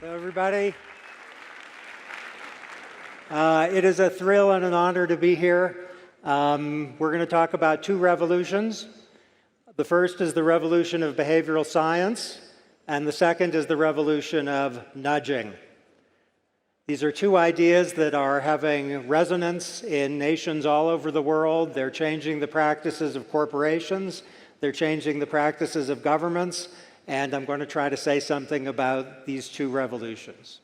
Hello, everybody. It is a thrill and an honor to be here. We're going to talk about two revolutions. The first is the revolution of behavioral science, and the second is the revolution of nudging. These are two ideas that are having resonance in nations all over the world. They're changing the practices of corporations. They're changing the practices of governments. And I'm going to try to say something about these two revolutions.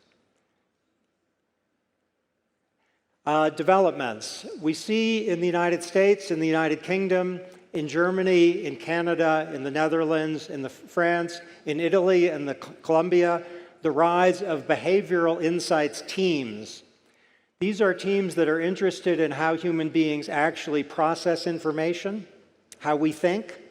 Developments. We see in the United States, in the United Kingdom, in Germany, in Canada, in the Netherlands, in France, in Italy, and Colombia, the rise of behavioral insights teams. These are teams that are interested in how human beings actually process information, how we think.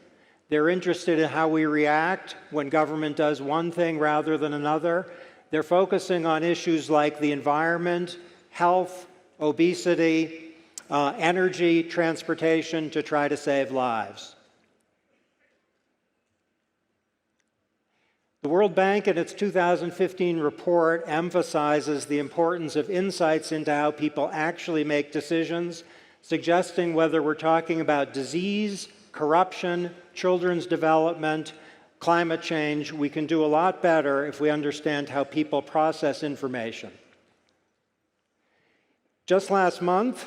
They're interested in how we react when government does one thing rather than another. They're focusing on issues like the environment, health, obesity, energy, transportation to try to save lives. The World Bank in its 2015 report emphasizes the importance of insights into how people actually make decisions, suggesting whether we're talking about disease, corruption, children's development, climate change, we can do a lot better if we understand how people process information. Just last month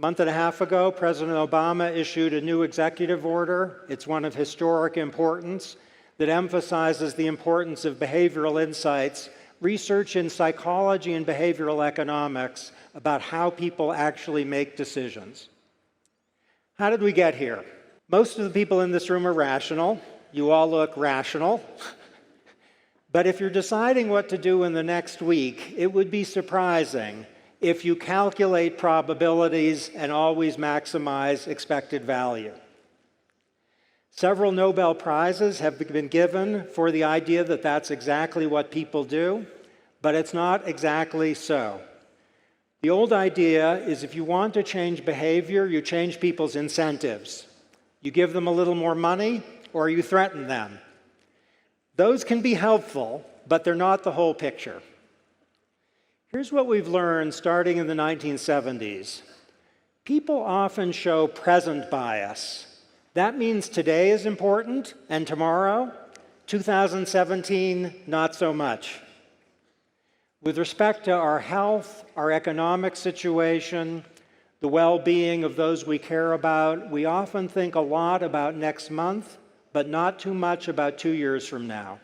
and a half ago, President Obama issued a new executive order. It's one of historic importance that emphasizes the importance of behavioral insights, research in psychology and behavioral economics about how people actually make decisions. How did we get here? Most of the people in this room are rational. You all look rational. But if you're deciding what to do in the next week, it would be surprising if you calculate probabilities and always maximize expected value. Several Nobel Prizes have been given for the idea that that's exactly what people do, but it's not exactly so. The old idea is if you want to change behavior, you change people's incentives. You give them a little more money, or you threaten them. Those can be helpful, but they're not the whole picture. Here's what we've learned starting in the 1970s. People often show present bias. That means today is important, and tomorrow, 2017, not so much. With respect to our health, our economic situation, the well-being of those we care about, we often think a lot about next month, but not too much about 2 years from now.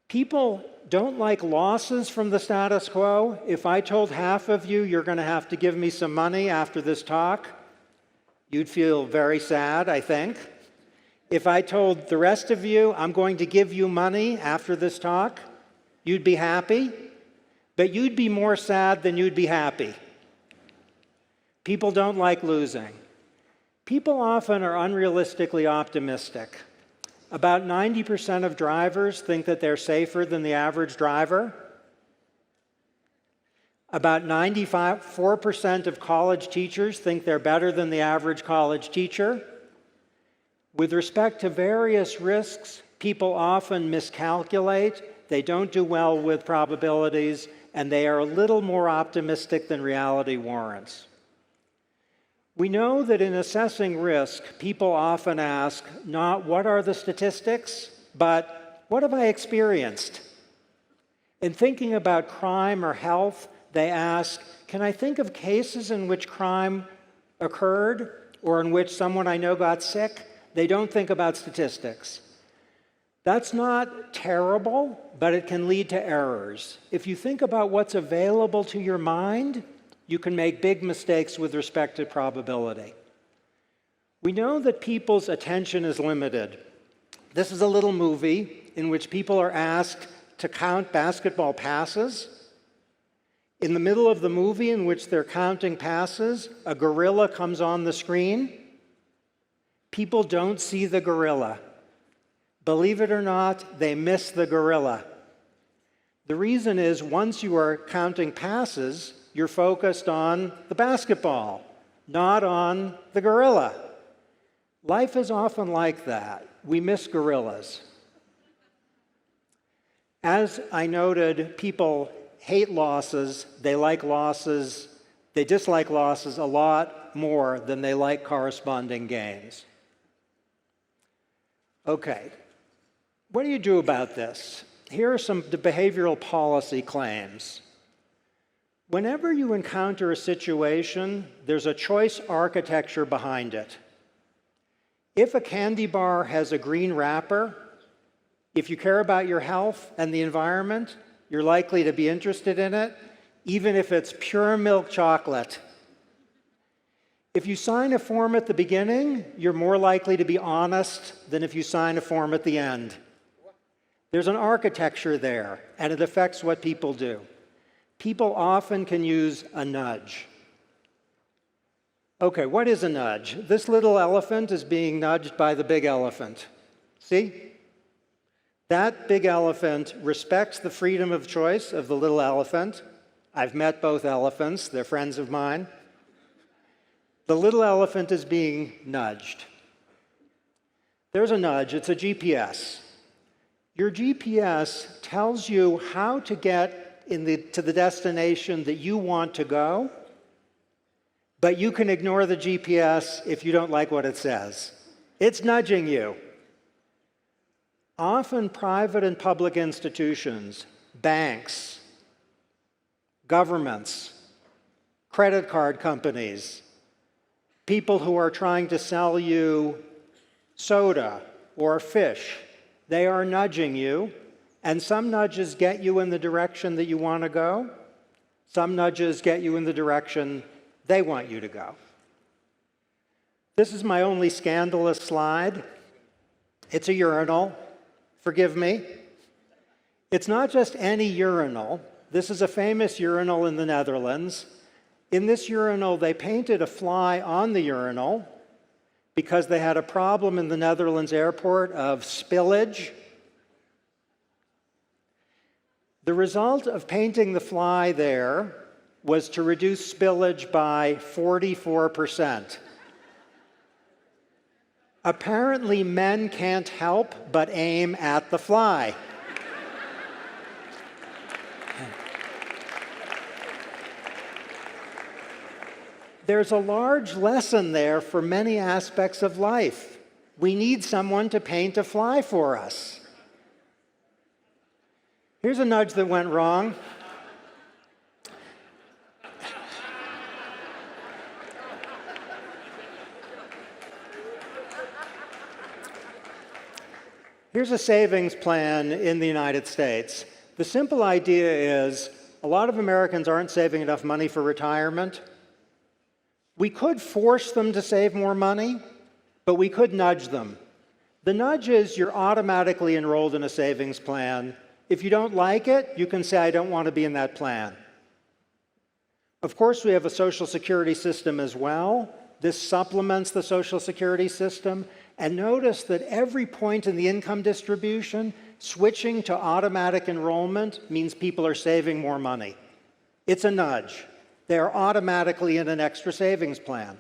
People don't like losses from the status quo. If I told half of you you're going to have to give me some money after this talk, you'd feel very sad, I think. If I told the rest of you I'm going to give you money after this talk, you'd be happy, but you'd be more sad than you'd be happy. People don't like losing. People often are unrealistically optimistic. About 90% of drivers think that they're safer than the average driver. About 94% of college teachers think they're better than the average college teacher. With respect to various risks, people often miscalculate. They don't do well with probabilities, and they are a little more optimistic than reality warrants. We know that in assessing risk, people often ask not what are the statistics, but what have I experienced? In thinking about crime or health, they ask, can I think of cases in which crime occurred or in which someone I know got sick? They don't think about statistics. That's not terrible, but it can lead to errors. If you think about what's available to your mind, you can make big mistakes with respect to probability. We know that people's attention is limited. This is a little movie in which people are asked to count basketball passes. In the middle of the movie in which they're counting passes, a gorilla comes on the screen. People don't see the gorilla. Believe it or not, they miss the gorilla. The reason is once you are counting passes, you're focused on the basketball, not on the gorilla. Life is often like that. We miss gorillas. As I noted, people hate losses, they dislike losses a lot more than they like corresponding gains. Okay, what do you do about this? Here are some behavioral policy claims. Whenever you encounter a situation, there's a choice architecture behind it. If a candy bar has a green wrapper, if you care about your health and the environment, you're likely to be interested in it, even if it's pure milk chocolate. If you sign a form at the beginning, you're more likely to be honest than if you sign a form at the end. There's an architecture there, and it affects what people do. People often can use a nudge. Okay, what is a nudge? This little elephant is being nudged by the big elephant. See? That big elephant respects the freedom of choice of the little elephant. I've met both elephants, they're friends of mine. The little elephant is being nudged. There's a nudge, it's a GPS. Your GPS tells you how to get to the destination that you want to go, but you can ignore the GPS if you don't like what it says. It's nudging you. Often private and public institutions, banks, governments, credit card companies, people who are trying to sell you soda or fish, they are nudging you, and some nudges get you in the direction that you want to go. Some nudges get you in the direction they want you to go. This is my only scandalous slide. It's a urinal. Forgive me. It's not just any urinal. This is a famous urinal in the Netherlands. In this urinal, they painted a fly on the urinal because they had a problem in the Netherlands airport of spillage. The result of painting the fly there was to reduce spillage by 44%. Apparently, men can't help but aim at the fly. There's a large lesson there for many aspects of life. We need someone to paint a fly for us. Here's a nudge that went wrong. Here's a savings plan in the United States. The simple idea is a lot of Americans aren't saving enough money for retirement. We could force them to save more money, but we could nudge them. The nudge is you're automatically enrolled in a savings plan. If you don't like it, you can say, I don't want to be in that plan. Of course, we have a Social Security system as well. This supplements the Social Security system. And notice that every point in the income distribution, switching to automatic enrollment means people are saving more money. It's a nudge. They are automatically in an extra savings plan.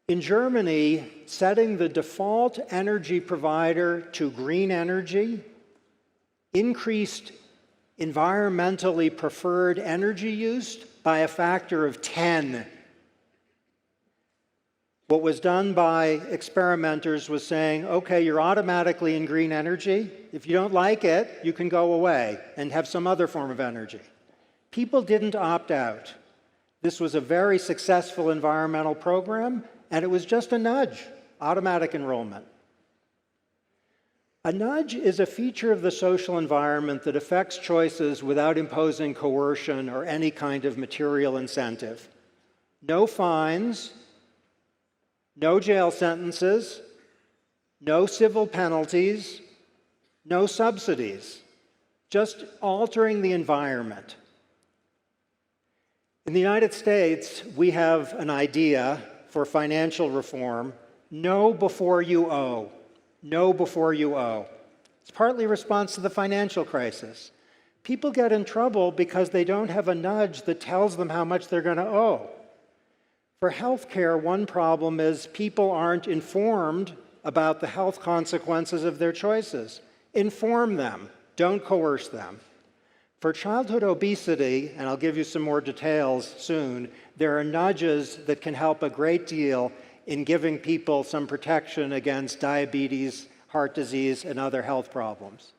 In Germany, setting the default energy provider to green energy increased environmentally preferred energy use by a factor of 10. What was done by experimenters was saying, okay, you're automatically in green energy. If you don't like it, you can go away and have some other form of energy. People didn't opt out. This was a very successful environmental program, and it was just a nudge, automatic enrollment. A nudge is a feature of the social environment that affects choices without imposing coercion or any kind of material incentive. No fines, no jail sentences, no civil penalties, no subsidies, just altering the environment. In the United States, we have an idea for financial reform: know before you owe. Know before you owe. It's partly a response to the financial crisis. People get in trouble because they don't have a nudge that tells them how much they're going to owe. For healthcare, one problem is people aren't informed about the health consequences of their choices. Inform them, don't coerce them. For childhood obesity, and I'll give you some more details soon, there are nudges that can help a great deal in giving people some protection against diabetes, heart disease, and other health problems.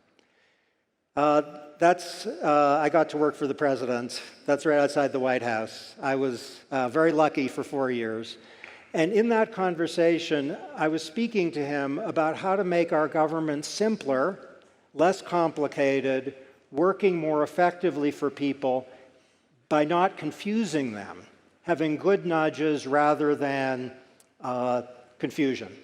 I got to work for the president. That's right outside the White House. I was very lucky for 4 years. And in that conversation, I was speaking to him about how to make our government simpler, less complicated, working more effectively for people by not confusing them, having good nudges rather than confusion.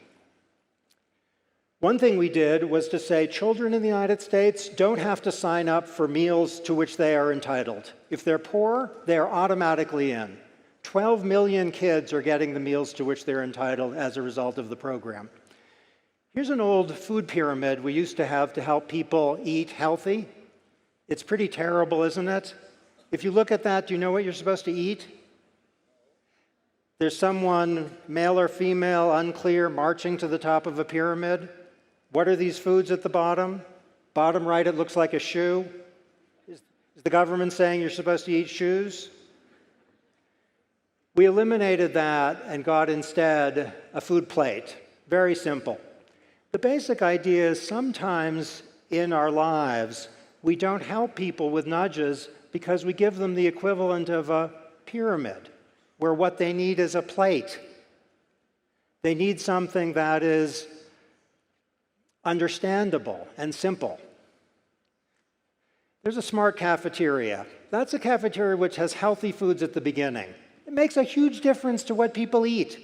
One thing we did was to say children in the United States don't have to sign up for meals to which they are entitled. If they're poor, they are automatically in. 12 million kids are getting the meals to which they're entitled as a result of the program. Here's an old food pyramid we used to have to help people eat healthy. It's pretty terrible, isn't it? If you look at that, do you know what you're supposed to eat? There's someone, male or female, unclear, marching to the top of a pyramid. What are these foods at the bottom? Bottom right, it looks like a shoe. Is the government saying you're supposed to eat shoes? We eliminated that and got instead a food plate. Very simple. The basic idea is sometimes in our lives, we don't help people with nudges because we give them the equivalent of a pyramid, where what they need is a plate. They need something that is understandable and simple. There's a smart cafeteria. That's a cafeteria which has healthy foods at the beginning. It makes a huge difference to what people eat.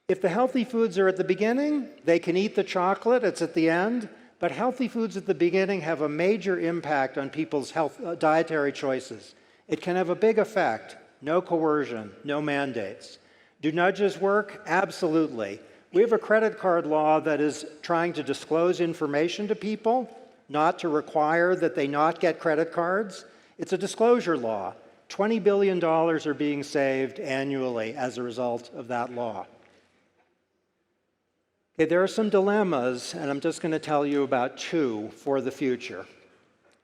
If the healthy foods are at the beginning, they can eat the chocolate, it's at the end, but healthy foods at the beginning have a major impact on people's dietary choices. It can have a big effect. No coercion, no mandates. Do nudges work? Absolutely. We have a credit card law that is trying to disclose information to people, not to require that they not get credit cards. It's a disclosure law. $20 billion are being saved annually as a result of that law. Okay, there are some dilemmas, and I'm just going to tell you about two for the future.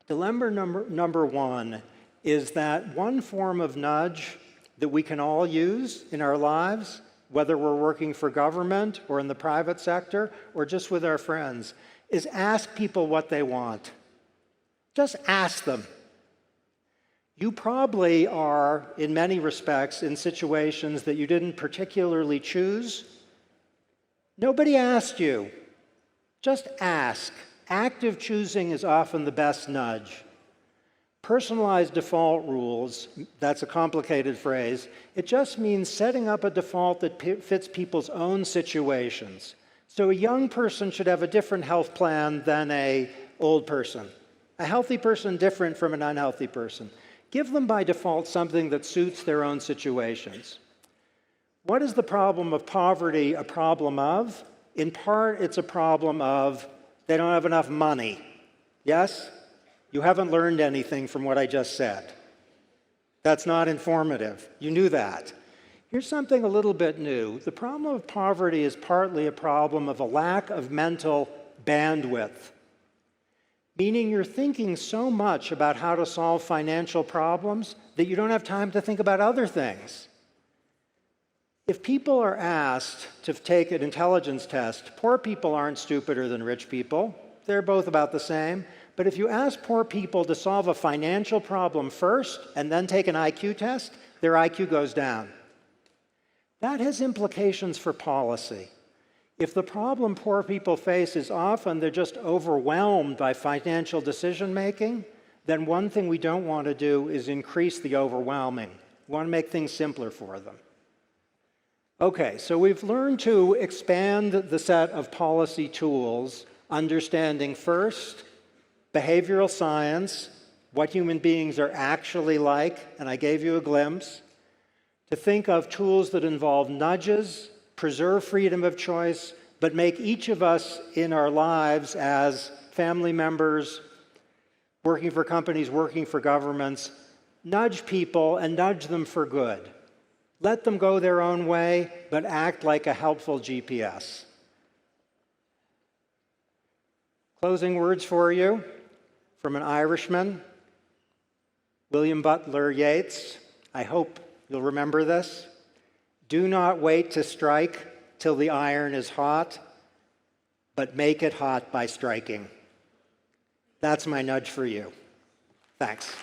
Dilemma number one is that one form of nudge that we can all use in our lives, whether we're working for government or in the private sector or just with our friends, is ask people what they want. Just ask them. You probably are, in many respects, in situations that you didn't particularly choose. Nobody asked you. Just ask. Active choosing is often the best nudge. Personalized default rules, that's a complicated phrase. It just means setting up a default that fits people's own situations. So a young person should have a different health plan than an old person. A healthy person different from an unhealthy person. Give them by default something that suits their own situations. What is the problem of poverty a problem of? In part, it's a problem of they don't have enough money. Yes? You haven't learned anything from what I just said. That's not informative. You knew that. Here's something a little bit new. The problem of poverty is partly a problem of a lack of mental bandwidth, meaning you're thinking so much about how to solve financial problems that you don't have time to think about other things. If people are asked to take an intelligence test, poor people aren't stupider than rich people. They're both about the same. But if you ask poor people to solve a financial problem first and then take an IQ test, their IQ goes down. That has implications for policy. If the problem poor people face is often they're just overwhelmed by financial decision-making, then one thing we don't want to do is increase the overwhelming. We want to make things simpler for them. Okay, so we've learned to expand the set of policy tools, understanding first behavioral science, what human beings are actually like, and I gave you a glimpse, to think of tools that involve nudges, preserve freedom of choice, but make each of us in our lives as family members, working for companies, working for governments, nudge people and nudge them for good. Let them go their own way, but act like a helpful GPS. Closing words for you from an Irishman, William Butler Yeats. I hope you'll remember this. Do not wait to strike till the iron is hot, but make it hot by striking. That's my nudge for you. Thanks.